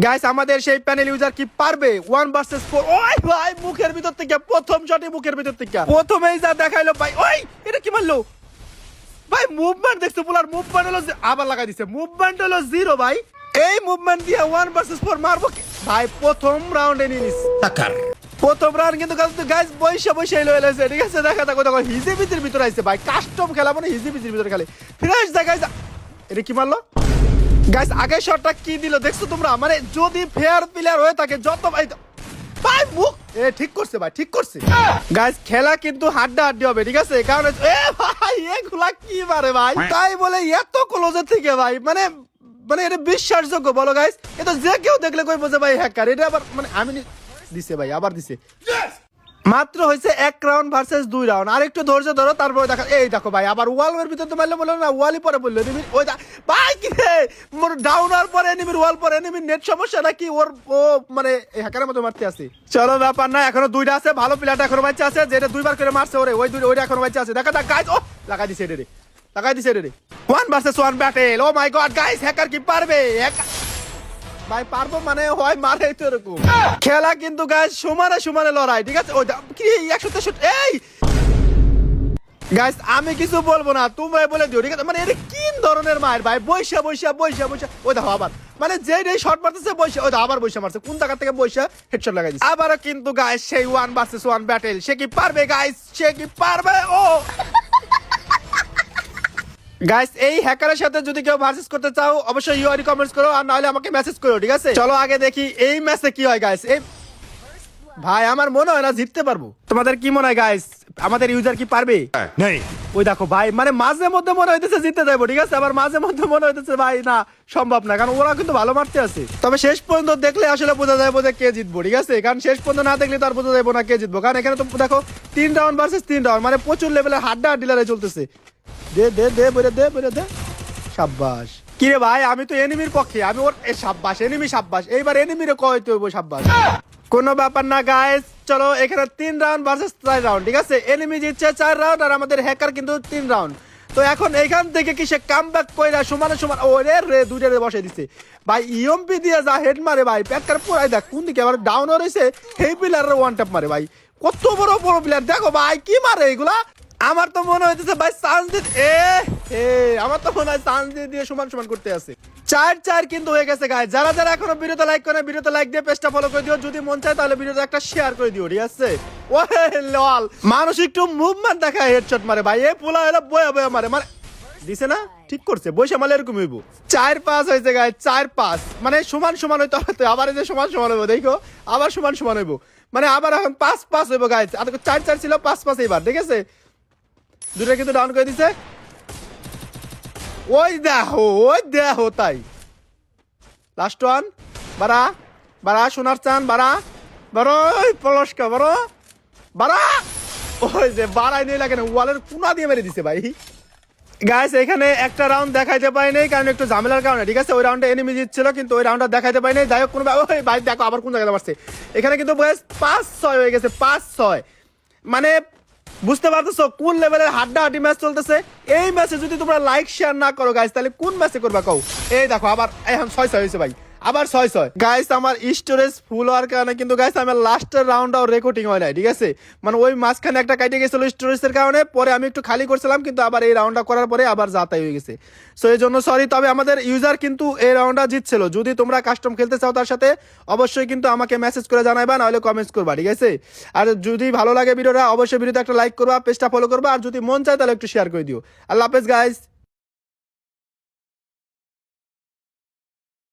Guys আমাদের সেই panel user কি পারবে 1 ভার্সেস 4? ওই ভাই মুখের ভিতর থেকে প্রথম শটে মুখের ভিতর থেকে প্রথমেই যা দেখাইলো ভাই। ওই এটা কি মারলো ভাই? মুভমেন্ট দেখছো পোলার? মুভমেন্ট হলো আবার লাগাই দিছে, মুভমেন্ট হলো 0 ভাই। এই মুভমেন্ট দিয়ে 1 ভার্সেস 4 মারবো ভাই? প্রথম রাউন্ডে নিয়ে নিস টাকার প্রথম রাউন্ড কিন্তু গাইস বৈশা বৈশা লইছে। ঠিক আছে, দেখা দেখো দেখো হিজিবিজির ভিতর আইছে ভাই। কাস্টম খেলা মানে হিজিবিজির ভিতর খেলে। ফ্রেশ দেখাই যা। এটা কি মারলো গাইস? আগে শটটা কি দিল দেখছো তোমরা? মানে যদি ফেয়ার প্লেয়ার হয়ে থাকে যত ভাই ভাই মুখ ঠিক করছে ভাই, ঠিক করছে গাইস। খেলা কিন্তু হাড্ডা হাড্ডি হবে, ঠিক আছে? কারণ ভাই এগুলা কি মারে ভাই, তাই বলে এত ক্লোজের থেকে ভাই মানে মানে এটা বিশ্বাসযোগ্য বলো গাইস? এটা যে কেউ দেখলে কই বোঝে ভাই হ্যাকার। এটা আবার মানে আমি দিছে ভাই, আবার দিছে। মাত্র হয়েছে 1 রাউন্ড ভার্সেস 2 রাউন্ড। আর একটু ধৈর্য ধরো, তারপরে দেখো। এই দেখো ভাই আবার ওয়ালের ভিতর তো মারলে বললো না, ওয়ালই পরে বললো এনিমি। ওই ভাই কি রে মোর ডাউন হওয়ার পরে এনিমির ওয়াল পরে এনিমির নেট সমস্যা নাকি ওর? ও মানে হ্যাকারের মতো মারতে আছে। চলো ব্যাপার না, এখনো 2টা আছে। ভালো প্লেয়ারটা এখনো বাচ্চা আছে, যেটা 2বার করে মারছে ওরে। ওইটা এখনো বাচ্চা আছে। দেখা গাইস। ও লাগাই দিছে রে, লাগাই দিছে রে। 1 ভার্সেস 1 ব্যাটেল। ও মাই গড গাইস, হ্যাকার কি পারবে? ভাই পারবো মানে হয় মারে তো এরকম খেলা কিন্তু গাইস সমানে সমানে লড়াই, ঠিক আছে? ওই কি 163। এই গাইস আমি কিছু বলবো না, তোমরাই বলে দিও, ঠিক আছে? মানে এটা কি ধরনের মার ভাই? বৈশা বৈশা বৈশা বৈশা। ওই দেখো আবার মানে যেই শট মারতেছে বৈশা। ওই আবার বৈশা মারছে, কোন জায়গা থেকে বৈশা হেডশট লাগাই দিছে। আবারও কিন্তু গাইস সেই 1 ভার্সেস 1 ব্যাটেল। সে কি পারবে গাইস? সে কি পারবে? ও গাইস এই হ্যাকারের সাথে যদি কেউ ভার্সেস করতে চাও অবশ্যই ইউআইডি কমেন্টস করো, আর নাহলে আমাকে মেসেজ করো, ঠিক আছে? চলো আগে দেখি এই ম্যাচে কি হয় গাইস। এই ভাই আমার মনে হয় না জিততে পারবো। তোমাদের কি মনে হয় গাইস? আমাদের ইউজার কি পারবে? নেই। ওই দেখো ভাই মানে মাঝে মধ্যে মনে হইতেছে জিততে যাবো, ঠিক আছে? আবার মাঝে মধ্যে মনে হইতেছে ভাই না সম্ভব না, কারণ ওরা কিন্তু ভালো মারতে আছে। তবে শেষ পর্যন্ত দেখলে আসলে বোঝা যাবে যে কে জিতবো, ঠিক আছে? কারণ শেষ পর্যন্ত না দেখলে তো আর বোঝা যাবে না কে জিতবো। কারণ এখানে তো দেখো 3 রাউন্ড ভার্সেস 3 রাউন্ড, মানে প্রচুর লেভেলের হাড্ডা হাড্ডি লড়াই চলতেছে। দে দে দে বেরে দে বেরে দে। সাব্বাস। কি রে ভাই আমি তো এনিমির পক্ষে, আমি ওর সাব্বাস এনিমি সাব্বাস। এইবার এনিমিরে কইতে হইব সাব্বাস। কোনো ব্যাপার না গাইস, চলো এখানে 3 রাউন্ড ভার্সেস 4 রাউন্ড, ঠিক আছে? এনিমি জিতছে 4 রাউন্ড আর আমাদের হ্যাকার কিন্তু 3 রাউন্ড। তো এখন এইখান থেকে কি সে কামব্যাক কইরা সমানে সমান? ওরে রে দুইটারে বসাই দিছে ভাই। ইএমপি দিয়ে যা হেড মারে ভাই, প্যাকার পুরাই দেখ কোন দিকে আবার ডাউন হইছে। হেই প্লেয়ারের ওয়ান ট্যাপ মারে ভাই। কত বড় বড় প্লেয়ার দেখো ভাই কি মারে এগুলা। আমার তো মনে হইতেছে ভাই চান্স দিয়ে আমার তো মনে হয় চান্স দিয়ে সমান সমান করতে আছে। 4-4 কিন্তু হয়ে গেছে গাইস। যারা যারা এখনো ভিডিওতে লাইক করে ভিডিওতে লাইক দিয়ে পেজটা ফলো করে দিও। যদি মন চায় তাহলে ভিডিওতে একটা শেয়ার করে দিও, ঠিক আছে? ওহে লল মানুষ একটু মুভমেন্ট দেখায় হেডশট মারে ভাই। এই পোলা হলো বয়া বয়া মারে মানে দিছে না, ঠিক করছে। বৈশা মালে এরকম হইব। 4-5 হয়েছে গাইস, 4-5 মানে সমান সমান হইতো। আবার এই যে সমান সমান হইব দেখো, আবার সমান সমান হইব। মানে আবার এখন 5-5 হইব গাইস। আর 4-4 ছিল 5-5 এইবার, ঠিক আছে? দুটো কিন্তু ডাউন করে দিছে। ওই দেখো তাই লাস্ট ওয়ান। বাড়া বাড়া সোনার চান বাড়া বাড়ো পলস্কা বাড়ো বাড়া। ওই যে বাড়াই নিয়ে লাগে না, ওয়ালের কোনা দিয়ে মেরে দিছে ভাই। গাইস এখানে একটা রাউন্ড দেখাইতে পাই নাই কারণ একটু ঝামেলার কারণে, ঠিক আছে? ওই রাউন্ডে এনিমি জিতছিল কিন্তু ওই রাউন্ডটা দেখাইতে পাই নাই। যাই হোক কোনো ওই ভাই দেখো আবার কোন জায়গায় মারছে। এখানে কিন্তু বয়স 5-6 হয়ে গেছে, 5-6 মানে বুঝতে পারতেছো কোন লেভেলের হাড্ডা হাড্ডি ম্যাচ চলতেছে। এই ম্যাচে যদি তোমরা লাইক শেয়ার না করো গাইস তাহলে কোন ম্যাচে করবা কও? এই দেখো আবার এখন 6-6 হয়েছে ভাই, আবার 6-6 গাইস। আমার স্টোরেজ ফুল হওয়ার কারণে কিন্তু গাইস আমার লাস্টের রাউন্ডটাও রেকর্ডিং হয় নাই, ঠিক আছে? মানে ওই মাঝখানে একটা কাটে গেছিল স্টোরেজের কারণে, পরে আমি একটু খালি করছিলাম কিন্তু আবার এই রাউন্ডটা করার পরে আবার যাতাই হয়ে গেছে। সো এই জন্য সরি। তবে আমাদের ইউজার কিন্তু এই রাউন্ডটা জিতছিল। যদি তোমরা কাস্টম খেলতে চাও তার সাথে অবশ্যই কিন্তু আমাকে মেসেজ করে জানাইবা, নাহলে কমেন্টস করবা, ঠিক আছে? আর যদি ভালো লাগে ভিডিওটা অবশ্যই ভিডিওতে একটা লাইক করবা, পেজটা ফলো করবা, আর যদি মন চায় তাহলে একটু শেয়ার করে দিও। আল্লাহ হাফেজ গাইস।